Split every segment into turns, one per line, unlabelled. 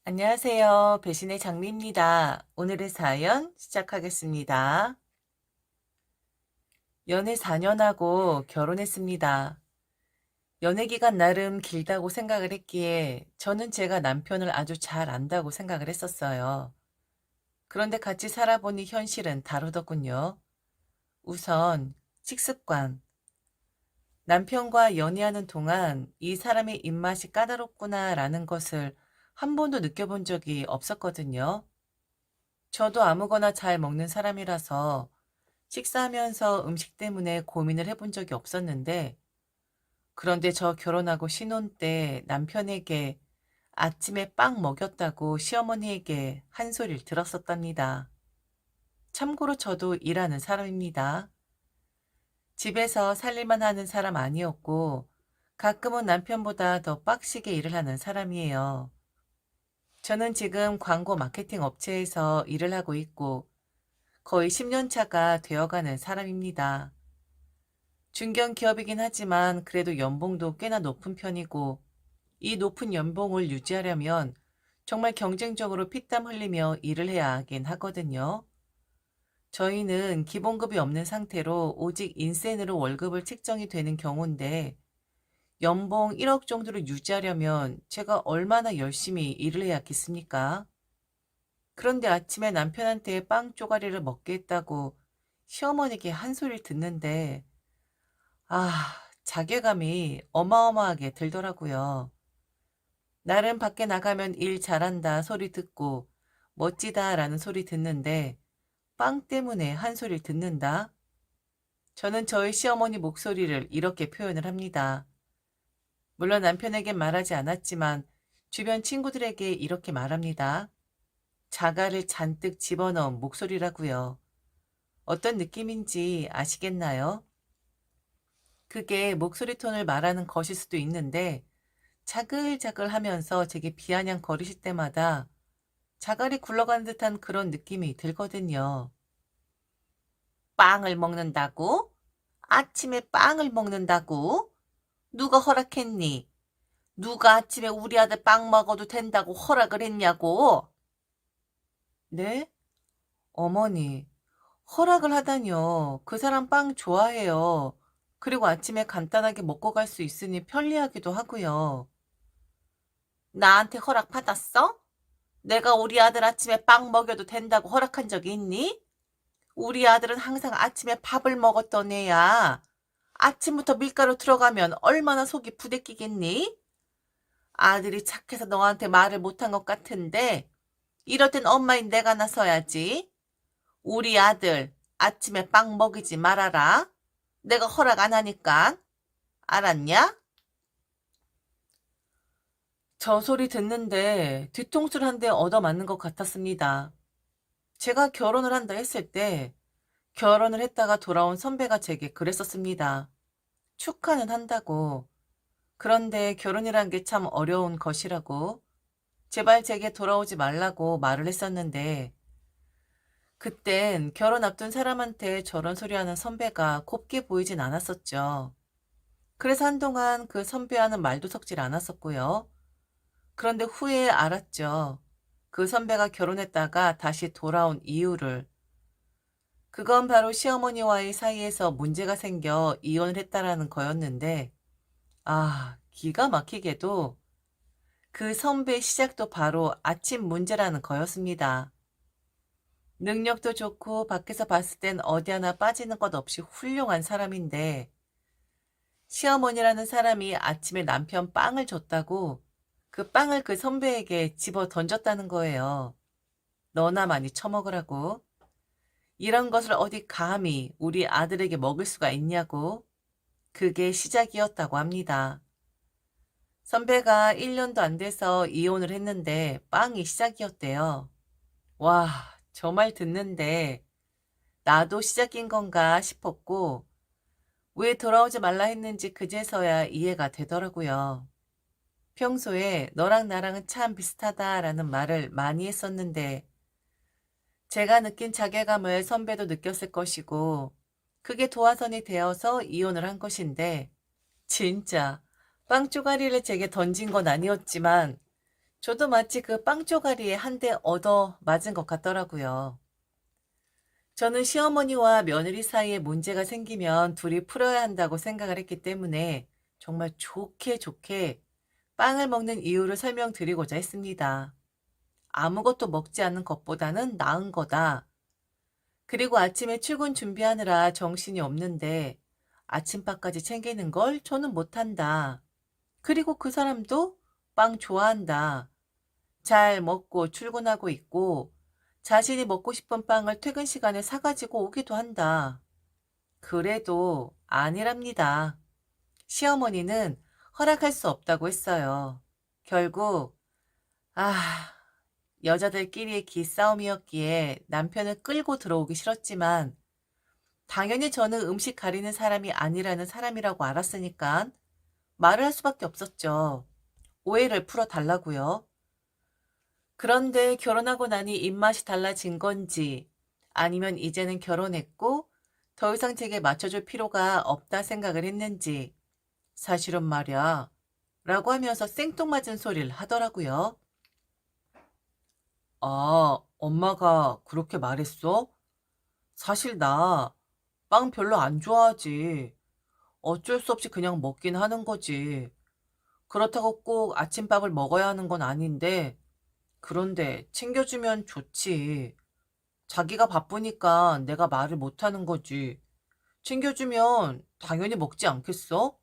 안녕하세요. 배신의 장미입니다. 오늘의 사연 시작하겠습니다. 연애 4년 하고 결혼했습니다. 연애 기간 나름 길다고 생각을 했기에 저는 제가 남편을 아주 잘 안다고 생각을 했었어요. 그런데 같이 살아보니 현실은 다르더군요. 우선 식습관. 남편과 연애하는 동안 이 사람의 입맛이 까다롭구나라는 것을 한 번도 느껴본 적이 없었거든요. 저도 아무거나 잘 먹는 사람이라서 식사하면서 음식 때문에 고민을 해본 적이 없었는데, 그런데 저 결혼하고 신혼 때 남편에게 아침에 빵 먹였다고 시어머니에게 한 소리를 들었었답니다. 참고로 저도 일하는 사람입니다. 집에서 살림만 하는 사람 아니었고, 가끔은 남편보다 더 빡시게 일을 하는 사람이에요. 저는 지금 광고 마케팅 업체에서 일을 하고 있고, 거의 10년 차가 되어가는 사람입니다. 중견 기업이긴 하지만 그래도 연봉도 꽤나 높은 편이고, 이 높은 연봉을 유지하려면 정말 경쟁적으로 피땀 흘리며 일을 해야 하긴 하거든요. 저희는 기본급이 없는 상태로 오직 인센으로 월급을 책정이 되는 경우인데, 연봉 1억 정도를 유지하려면 제가 얼마나 열심히 일을 해야겠습니까? 그런데 아침에 남편한테 빵 쪼가리를 먹게 했다고 시어머니께 한 소리를 듣는데, 자괴감이 어마어마하게 들더라고요. 나름 밖에 나가면 일 잘한다 소리 듣고 멋지다 라는 소리 듣는데 빵 때문에 한 소리를 듣는다? 저는 저희 시어머니 목소리를 이렇게 표현을 합니다. 물론 남편에게 말하지 않았지만 주변 친구들에게 이렇게 말합니다. 자갈을 잔뜩 집어넣은 목소리라고요. 어떤 느낌인지 아시겠나요? 그게 목소리 톤을 말하는 것일 수도 있는데 자글자글 하면서 제게 비아냥거리실 때마다 자갈이 굴러가는 듯한 그런 느낌이 들거든요. 빵을 먹는다고? 아침에 빵을 먹는다고? 누가 허락했니? 누가 아침에 우리 아들 빵 먹어도 된다고 허락을 했냐고? 네? 어머니, 허락을 하다니요. 그 사람 빵 좋아해요. 그리고 아침에 간단하게 먹고 갈 수 있으니 편리하기도 하고요. 나한테 허락 받았어? 내가 우리 아들 아침에 빵 먹여도 된다고 허락한 적이 있니? 우리 아들은 항상 아침에 밥을 먹었던 애야. 아침부터 밀가루 들어가면 얼마나 속이 부대끼겠니? 아들이 착해서 너한테 말을 못한 것 같은데 이럴 땐 엄마인 내가 나서야지. 우리 아들 아침에 빵 먹이지 말아라. 내가 허락 안 하니까. 알았냐? 저 소리 듣는데 뒤통수를 한 대 얻어맞는 것 같았습니다. 제가 결혼을 한다 했을 때 결혼을 했다가 돌아온 선배가 제게 그랬었습니다. 축하는 한다고. 그런데 결혼이란 게 참 어려운 것이라고. 제발 제게 돌아오지 말라고 말을 했었는데 그땐 결혼 앞둔 사람한테 저런 소리 하는 선배가 곱게 보이진 않았었죠. 그래서 한동안 그 선배와는 말도 섞질 않았었고요. 그런데 후에 알았죠. 그 선배가 결혼했다가 다시 돌아온 이유를. 그건 바로 시어머니와의 사이에서 문제가 생겨 이혼을 했다라는 거였는데, 기가 막히게도 그 선배의 시작도 바로 아침 문제라는 거였습니다. 능력도 좋고 밖에서 봤을 땐 어디 하나 빠지는 것 없이 훌륭한 사람인데, 시어머니라는 사람이 아침에 남편 빵을 줬다고 그 빵을 그 선배에게 집어 던졌다는 거예요. 너나 많이 처먹으라고. 이런 것을 어디 감히 우리 아들에게 먹을 수가 있냐고. 그게 시작이었다고 합니다. 선배가 1년도 안 돼서 이혼을 했는데 빵이 시작이었대요. 와, 저 말 듣는데 나도 시작인 건가 싶었고 왜 돌아오지 말라 했는지 그제서야 이해가 되더라고요. 평소에 너랑 나랑은 참 비슷하다라는 말을 많이 했었는데 제가 느낀 자괴감을 선배도 느꼈을 것이고 그게 도화선이 되어서 이혼을 한 것인데 진짜 빵 쪼가리를 제게 던진 건 아니었지만 저도 마치 그 빵 쪼가리에 한 대 얻어 맞은 것 같더라고요. 저는 시어머니와 며느리 사이에 문제가 생기면 둘이 풀어야 한다고 생각을 했기 때문에 정말 좋게 좋게 빵을 먹는 이유를 설명드리고자 했습니다. 아무것도 먹지 않는 것보다는 나은 거다. 그리고 아침에 출근 준비하느라 정신이 없는데 아침밥까지 챙기는 걸 저는 못한다. 그리고 그 사람도 빵 좋아한다. 잘 먹고 출근하고 있고 자신이 먹고 싶은 빵을 퇴근 시간에 사가지고 오기도 한다. 그래도 아니랍니다. 시어머니는 허락할 수 없다고 했어요. 결국 아, 여자들끼리의 기싸움이었기에 남편을 끌고 들어오기 싫었지만 당연히 저는 음식 가리는 사람이 아니라는 사람이라고 알았으니까 말을 할 수밖에 없었죠. 오해를 풀어달라고요. 그런데 결혼하고 나니 입맛이 달라진 건지 아니면 이제는 결혼했고 더 이상 제게 맞춰줄 필요가 없다 생각을 했는지 사실은 말이야 라고 하면서 생뚱맞은 소리를 하더라고요. 아, 엄마가 그렇게 말했어? 사실 나 빵 별로 안 좋아하지. 어쩔 수 없이 그냥 먹긴 하는 거지. 그렇다고 꼭 아침밥을 먹어야 하는 건 아닌데, 그런데 챙겨주면 좋지. 자기가 바쁘니까 내가 말을 못 하는 거지. 챙겨주면 당연히 먹지 않겠어?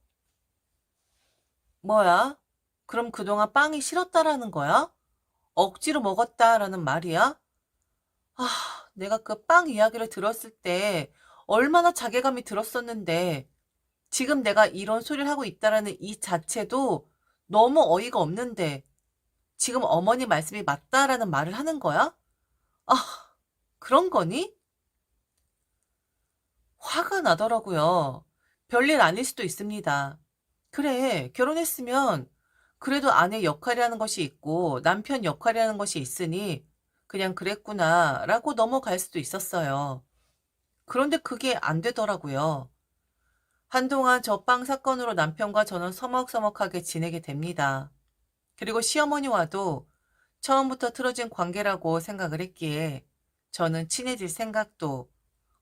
뭐야? 그럼 그동안 빵이 싫었다라는 거야? 억지로 먹었다라는 말이야? 아, 내가 그 빵 이야기를 들었을 때 얼마나 자괴감이 들었었는데, 지금 내가 이런 소리를 하고 있다라는 이 자체도 너무 어이가 없는데, 지금 어머니 말씀이 맞다라는 말을 하는 거야? 아, 그런 거니? 화가 나더라고요. 별일 아닐 수도 있습니다. 그래, 결혼했으면 그래도 아내 역할이라는 것이 있고 남편 역할이라는 것이 있으니 그냥 그랬구나 라고 넘어갈 수도 있었어요. 그런데 그게 안 되더라고요. 한동안 저 빵 사건으로 남편과 저는 서먹서먹하게 지내게 됩니다. 그리고 시어머니와도 처음부터 틀어진 관계라고 생각을 했기에 저는 친해질 생각도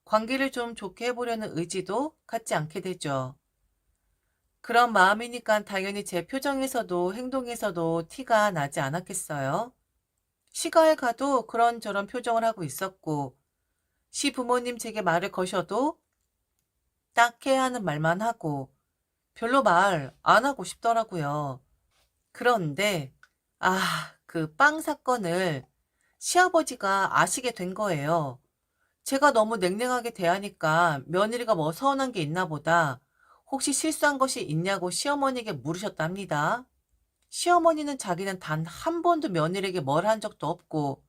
관계를 좀 좋게 해보려는 의지도 갖지 않게 되죠. 그런 마음이니까 당연히 제 표정에서도 행동에서도 티가 나지 않았겠어요. 시가에 가도 그런저런 표정을 하고 있었고, 시부모님 제게 말을 거셔도 딱 해야 하는 말만 하고, 별로 말 안 하고 싶더라고요. 그런데, 그 빵 사건을 시아버지가 아시게 된 거예요. 제가 너무 냉랭하게 대하니까 며느리가 뭐 서운한 게 있나 보다. 혹시 실수한 것이 있냐고 시어머니에게 물으셨답니다. 시어머니는 자기는 단 한 번도 며느리에게 뭐라 한 적도 없고,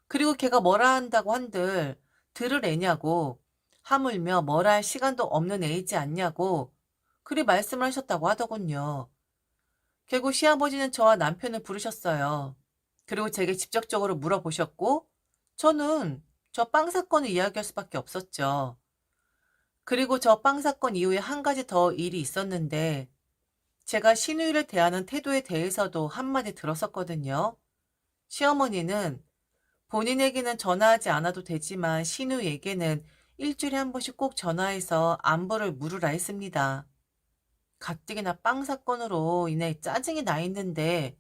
그리고 걔가 뭐라 한다고 한들 들을 애냐고, 하물며 뭐라 할 시간도 없는 애이지 않냐고, 그리 말씀을 하셨다고 하더군요. 결국 시아버지는 저와 남편을 부르셨어요. 그리고 제게 직접적으로 물어보셨고, 저는 저 빵 사건을 이야기할 수밖에 없었죠. 그리고 저 빵 사건 이후에 한 가지 더 일이 있었는데, 제가 시누이를 대하는 태도에 대해서도 한마디 들었었거든요. 시어머니는 본인에게는 전화하지 않아도 되지만 시누이에게는 일주일에 한 번씩 꼭 전화해서 안부를 물으라 했습니다. 가뜩이나 빵 사건으로 인해 짜증이 나 있는데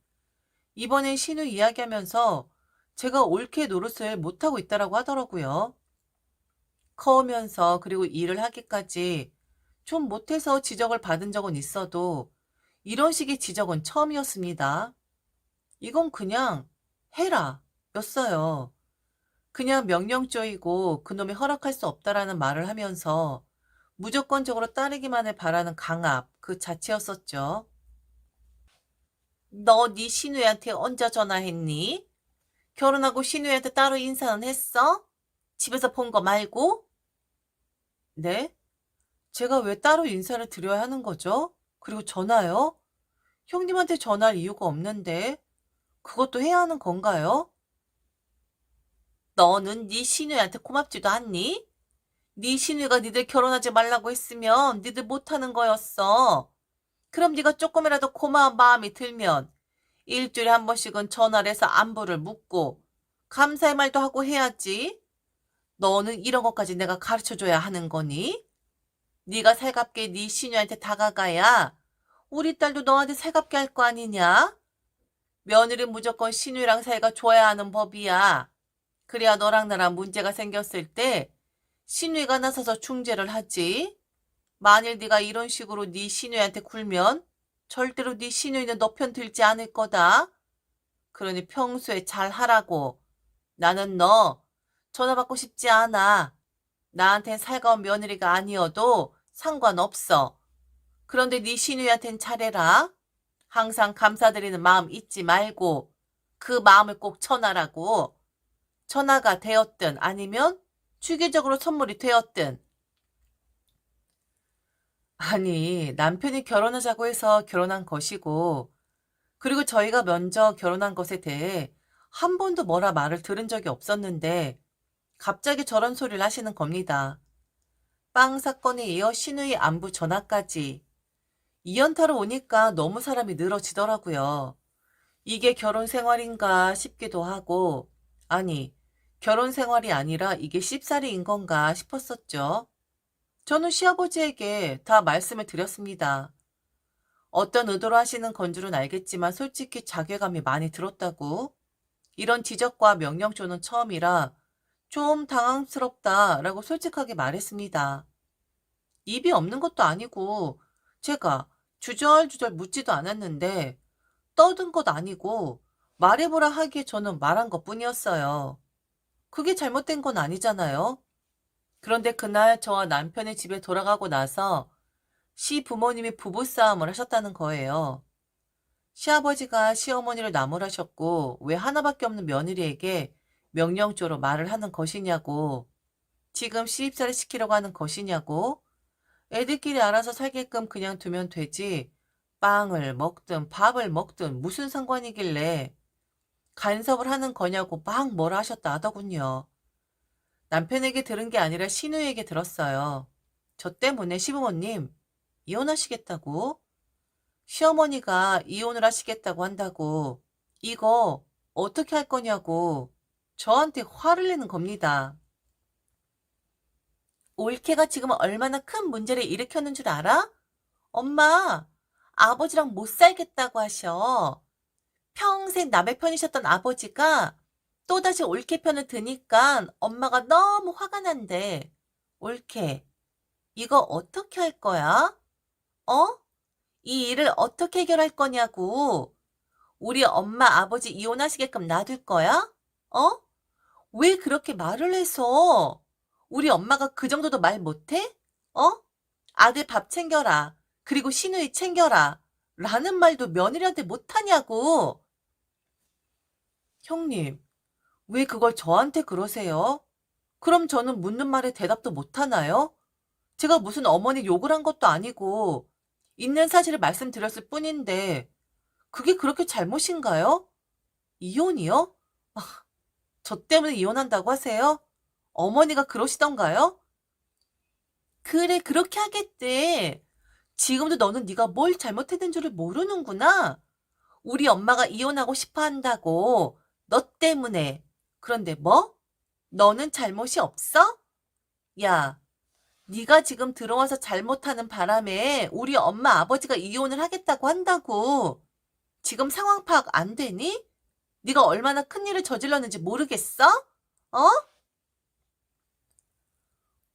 이번엔 시누이 이야기하면서 제가 옳게 노릇을 못하고 있다라고 하더라고요. 커오면서 그리고 일을 하기까지 좀 못해서 지적을 받은 적은 있어도 이런 식의 지적은 처음이었습니다. 이건 그냥 해라 였어요. 그냥 명령조이고 그놈이 허락할 수 없다라는 말을 하면서 무조건적으로 따르기만을 바라는 강압 그 자체였었죠. 너 네 시누이한테 언제 전화했니? 결혼하고 시누이한테 따로 인사는 했어? 집에서 본 거 말고? 네? 제가 왜 따로 인사를 드려야 하는 거죠? 그리고 전화요? 형님한테 전화할 이유가 없는데 그것도 해야 하는 건가요? 너는 네 시누이한테 고맙지도 않니? 네 시누이가 니들 결혼하지 말라고 했으면 니들 못하는 거였어. 그럼 네가 조금이라도 고마운 마음이 들면 일주일에 한 번씩은 전화를 해서 안부를 묻고 감사의 말도 하고 해야지. 너는 이런 것까지 내가 가르쳐줘야 하는 거니? 네가 살갑게 네 시누이한테 다가가야 우리 딸도 너한테 살갑게 할 거 아니냐? 며느리는 무조건 시누이랑 사이가 좋아야 하는 법이야. 그래야 너랑 나랑 문제가 생겼을 때 시누이가 나서서 중재를 하지. 만일 네가 이런 식으로 네 시누이한테 굴면 절대로 네 시누이는 너 편 들지 않을 거다. 그러니 평소에 잘 하라고. 나는 너 전화 받고 싶지 않아. 나한텐 살가운 며느리가 아니어도 상관없어. 그런데 네 시누이한텐 잘해라. 항상 감사드리는 마음 잊지 말고 그 마음을 꼭 전하라고. 전화가 되었든 아니면 주기적으로 선물이 되었든. 아니, 남편이 결혼하자고 해서 결혼한 것이고, 그리고 저희가 먼저 결혼한 것에 대해 한 번도 뭐라 말을 들은 적이 없었는데, 갑자기 저런 소리를 하시는 겁니다. 빵 사건에 이어 시누이 안부 전화까지. 이연타로 오니까 너무 사람이 늘어지더라고요. 이게 결혼 생활인가 싶기도 하고, 아니, 결혼 생활이 아니라 이게 씹사리인 건가 싶었었죠. 저는 시아버지에게 다 말씀을 드렸습니다. 어떤 의도로 하시는 건 줄은 알겠지만 솔직히 자괴감이 많이 들었다고. 이런 지적과 명령조는 처음이라 좀 당황스럽다라고 솔직하게 말했습니다. 입이 없는 것도 아니고 제가 주절주절 묻지도 않았는데 떠든 것 아니고 말해보라 하기에 저는 말한 것뿐이었어요. 그게 잘못된 건 아니잖아요. 그런데 그날 저와 남편의 집에 돌아가고 나서 시부모님이 부부싸움을 하셨다는 거예요. 시아버지가 시어머니를 나무라셨고 왜 하나밖에 없는 며느리에게 명령조로 말을 하는 것이냐고, 지금 시집살이 시키려고 하는 것이냐고, 애들끼리 알아서 살게끔 그냥 두면 되지 빵을 먹든 밥을 먹든 무슨 상관이길래 간섭을 하는 거냐고 막 뭐라 하셨다 하더군요. 남편에게 들은 게 아니라 시누이에게 들었어요. 저 때문에 시부모님 이혼하시겠다고? 시어머니가 이혼을 하시겠다고 한다고 이거 어떻게 할 거냐고 저한테 화를 내는 겁니다. 올케가 지금 얼마나 큰 문제를 일으켰는 줄 알아? 엄마, 아버지랑 못 살겠다고 하셔. 평생 남의 편이셨던 아버지가 또다시 올케 편을 드니까 엄마가 너무 화가 난대. 올케, 이거 어떻게 할 거야? 어? 이 일을 어떻게 해결할 거냐고. 우리 엄마 아버지 이혼하시게끔 놔둘 거야? 어? 왜 그렇게 말을 해서? 우리 엄마가 그 정도도 말 못해? 어? 아들 밥 챙겨라. 그리고 시누이 챙겨라. 라는 말도 며느리한테 못하냐고. 형님, 왜 그걸 저한테 그러세요? 그럼 저는 묻는 말에 대답도 못하나요? 제가 무슨 어머니 욕을 한 것도 아니고 있는 사실을 말씀드렸을 뿐인데 그게 그렇게 잘못인가요? 이혼이요? 저 때문에 이혼한다고 하세요? 어머니가 그러시던가요? 그래, 그렇게 하겠대. 지금도 너는 네가 뭘 잘못했는 줄을 모르는구나. 우리 엄마가 이혼하고 싶어 한다고. 너 때문에. 그런데 뭐? 너는 잘못이 없어? 야, 네가 지금 들어와서 잘못하는 바람에 우리 엄마 아버지가 이혼을 하겠다고 한다고. 지금 상황 파악 안 되니? 네가 얼마나 큰 일을 저질렀는지 모르겠어? 어?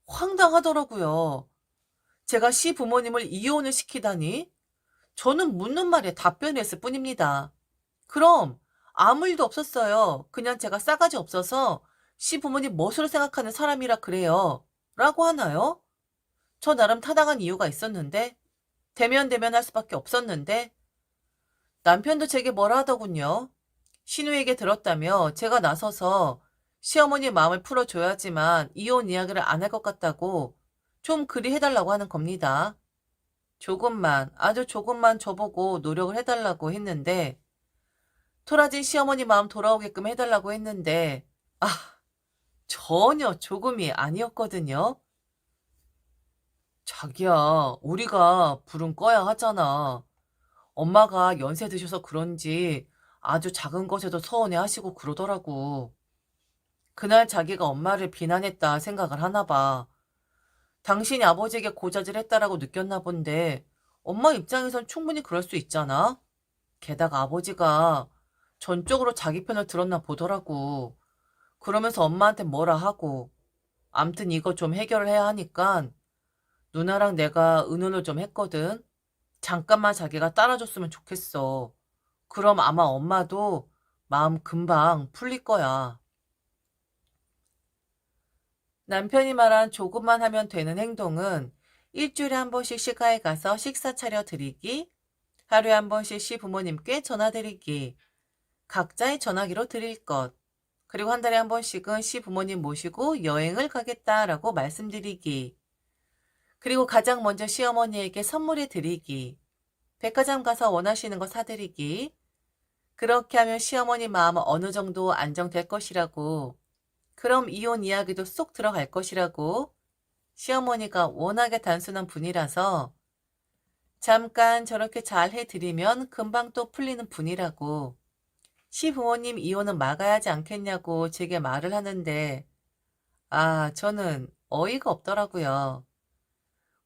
황당하더라고요. 제가 시부모님을 이혼을 시키다니? 저는 묻는 말에 답변했을 뿐입니다. 그럼 아무 일도 없었어요. 그냥 제가 싸가지 없어서 시부모님 멋으로 생각하는 사람이라 그래요. 라고 하나요? 저 나름 타당한 이유가 있었는데, 대면대면 할 수밖에 없었는데, 남편도 제게 뭐라 하더군요. 신우에게 들었다며 제가 나서서 시어머니의 마음을 풀어줘야지만 이혼 이야기를 안 할 것 같다고 좀 그리 해달라고 하는 겁니다. 조금만, 아주 조금만 저보고 노력을 해달라고 했는데, 토라진 시어머니 마음 돌아오게끔 해달라고 했는데, 아, 전혀 조금이 아니었거든요. 자기야, 우리가 불은 꺼야 하잖아. 엄마가 연세 드셔서 그런지 아주 작은 것에도 서운해하시고 그러더라고. 그날 자기가 엄마를 비난했다 생각을 하나 봐. 당신이 아버지에게 고자질했다라고 느꼈나 본데 엄마 입장에선 충분히 그럴 수 있잖아. 게다가 아버지가 전적으로 자기 편을 들었나 보더라고. 그러면서 엄마한테 뭐라 하고. 암튼 이거 좀 해결을 해야 하니까 누나랑 내가 의논을 좀 했거든. 잠깐만 자기가 따라줬으면 좋겠어. 그럼 아마 엄마도 마음 금방 풀릴 거야. 남편이 말한 조금만 하면 되는 행동은 일주일에 한 번씩 시가에 가서 식사 차려 드리기, 하루에 한 번씩 시부모님께 전화드리기, 각자의 전화기로 드릴 것, 그리고 한 달에 한 번씩은 시부모님 모시고 여행을 가겠다라고 말씀드리기, 그리고 가장 먼저 시어머니에게 선물해 드리기, 백화점 가서 원하시는 거 사드리기, 그렇게 하면 시어머니 마음은 어느 정도 안정될 것이라고, 그럼 이혼 이야기도 쏙 들어갈 것이라고, 시어머니가 워낙에 단순한 분이라서 잠깐 저렇게 잘 해드리면 금방 또 풀리는 분이라고, 시부모님 이혼은 막아야 하지 않겠냐고 제게 말을 하는데, 저는 어이가 없더라고요.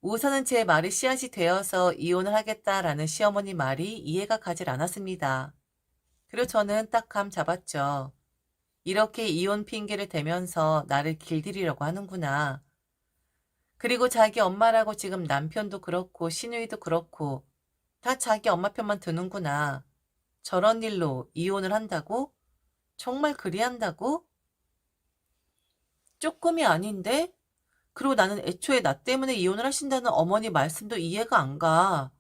우선은 제 말이 씨앗이 되어서 이혼을 하겠다라는 시어머니 말이 이해가 가질 않았습니다. 그리고 저는 딱 감 잡았죠. 이렇게 이혼 핑계를 대면서 나를 길들이려고 하는구나. 그리고 자기 엄마라고 지금 남편도 그렇고 시누이도 그렇고 다 자기 엄마 편만 드는구나. 저런 일로 이혼을 한다고? 정말 그리 한다고? 쪼끔이 아닌데? 그리고 나는 애초에 나 때문에 이혼을 하신다는 어머니 말씀도 이해가 안 가.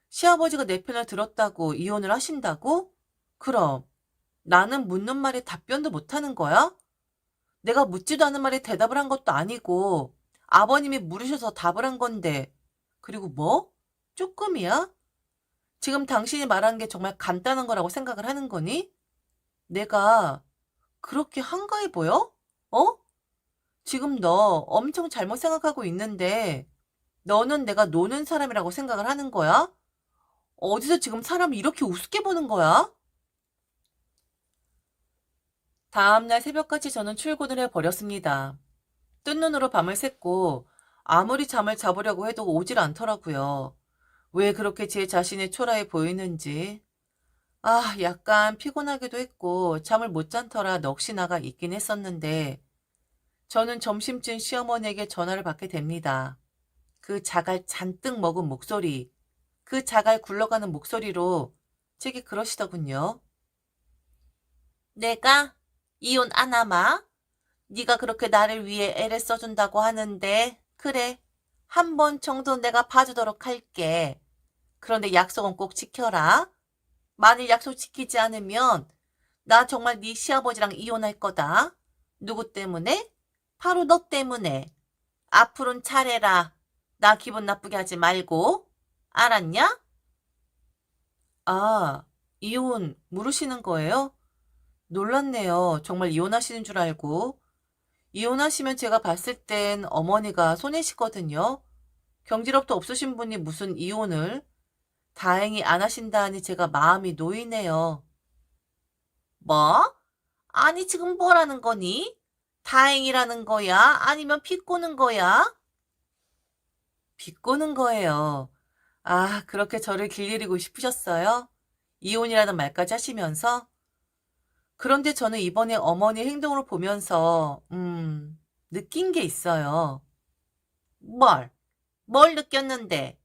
시아버지가 내 편을 들었다고 이혼을 하신다고? 그럼 나는 묻는 말에 답변도 못 하는 거야? 내가 묻지도 않은 말에 대답을 한 것도 아니고 아버님이 물으셔서 답을 한 건데. 그리고 뭐? 쪼끔이야? 지금 당신이 말하는 게 정말 간단한 거라고 생각을 하는 거니? 내가 그렇게 한가해 보여? 어? 지금 너 엄청 잘못 생각하고 있는데 너는 내가 노는 사람이라고 생각을 하는 거야? 어디서 지금 사람을 이렇게 우습게 보는 거야? 다음날 새벽까지 저는 출근을 해버렸습니다. 뜬 눈으로 밤을 샜고 아무리 잠을 자보려고 해도 오질 않더라고요. 왜 그렇게 제 자신이 초라해 보이는지. 약간 피곤하기도 했고 잠을 못 잔 터라 넋이 나가 있긴 했었는데 저는 점심쯤 시어머니에게 전화를 받게 됩니다. 그 자갈 잔뜩 먹은 목소리, 그 자갈 굴러가는 목소리로 제게 그러시더군요. 내가 이혼 안 하마? 네가 그렇게 나를 위해 애를 써준다고 하는데 그래, 한 번 정도 내가 봐주도록 할게. 그런데 약속은 꼭 지켜라. 만일 약속 지키지 않으면 나 정말 네 시아버지랑 이혼할 거다. 누구 때문에? 바로 너 때문에. 앞으로는 잘해라. 나 기분 나쁘게 하지 말고. 알았냐? 아, 이혼 물으시는 거예요? 놀랐네요. 정말 이혼하시는 줄 알고. 이혼하시면 제가 봤을 땐 어머니가 손해시거든요. 경제력도 없으신 분이 무슨 이혼을. 다행히 안 하신다니 제가 마음이 놓이네요. 뭐? 아니, 지금 뭐라는 거니? 다행이라는 거야? 아니면 비꼬는 거야? 비꼬는 거예요. 그렇게 저를 길들이고 싶으셨어요? 이혼이라는 말까지 하시면서? 그런데 저는 이번에 어머니 행동을 보면서, 느낀 게 있어요. 뭘? 뭘 느꼈는데?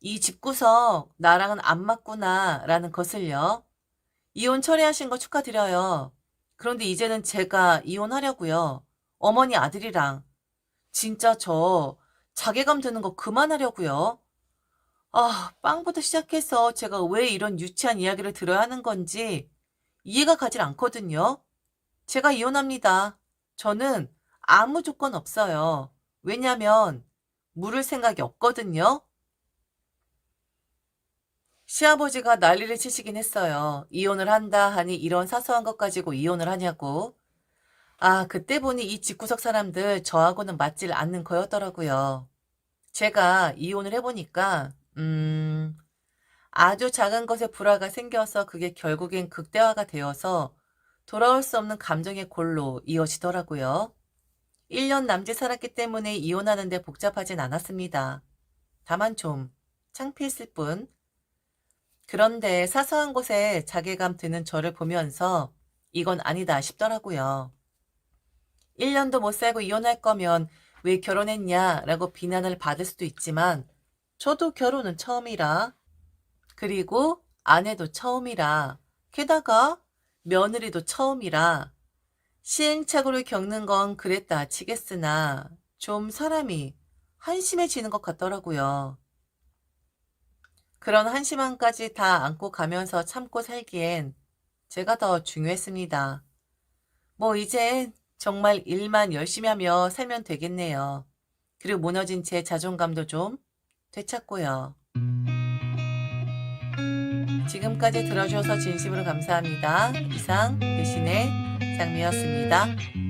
이 집구석 나랑은 안 맞구나 라는 것을요. 이혼 처리하신 거 축하드려요. 그런데 이제는 제가 이혼하려고요. 어머니 아들이랑. 진짜 저 자괴감 드는 거 그만하려고요. 빵부터 시작해서 제가 왜 이런 유치한 이야기를 들어야 하는 건지 이해가 가질 않거든요. 제가 이혼합니다. 저는 아무 조건 없어요. 왜냐면 물을 생각이 없거든요. 시아버지가 난리를 치시긴 했어요. 이혼을 한다 하니 이런 사소한 것 가지고 이혼을 하냐고. 그때 보니 이 집구석 사람들 저하고는 맞질 않는 거였더라고요. 제가 이혼을 해보니까, 아주 작은 것에 불화가 생겨서 그게 결국엔 극대화가 되어서 돌아올 수 없는 감정의 골로 이어지더라고요. 1년 남짓 살았기 때문에 이혼하는데 복잡하진 않았습니다. 다만 좀 창피했을 뿐. 그런데 사소한 곳에 자괴감 드는 저를 보면서 이건 아니다 싶더라고요. 1년도 못 살고 이혼할 거면 왜 결혼했냐라고 비난을 받을 수도 있지만 저도 결혼은 처음이라, 그리고 아내도 처음이라, 게다가 며느리도 처음이라 시행착오를 겪는 건 그랬다 치겠으나 좀 사람이 한심해지는 것 같더라고요. 그런 한심함까지 다 안고 가면서 참고 살기엔 제가 더 중요했습니다. 뭐 이젠 정말 일만 열심히 하며 살면 되겠네요. 그리고 무너진 제 자존감도 좀 되찾고요. 지금까지 들어주셔서 진심으로 감사합니다. 이상 대신의 장미였습니다.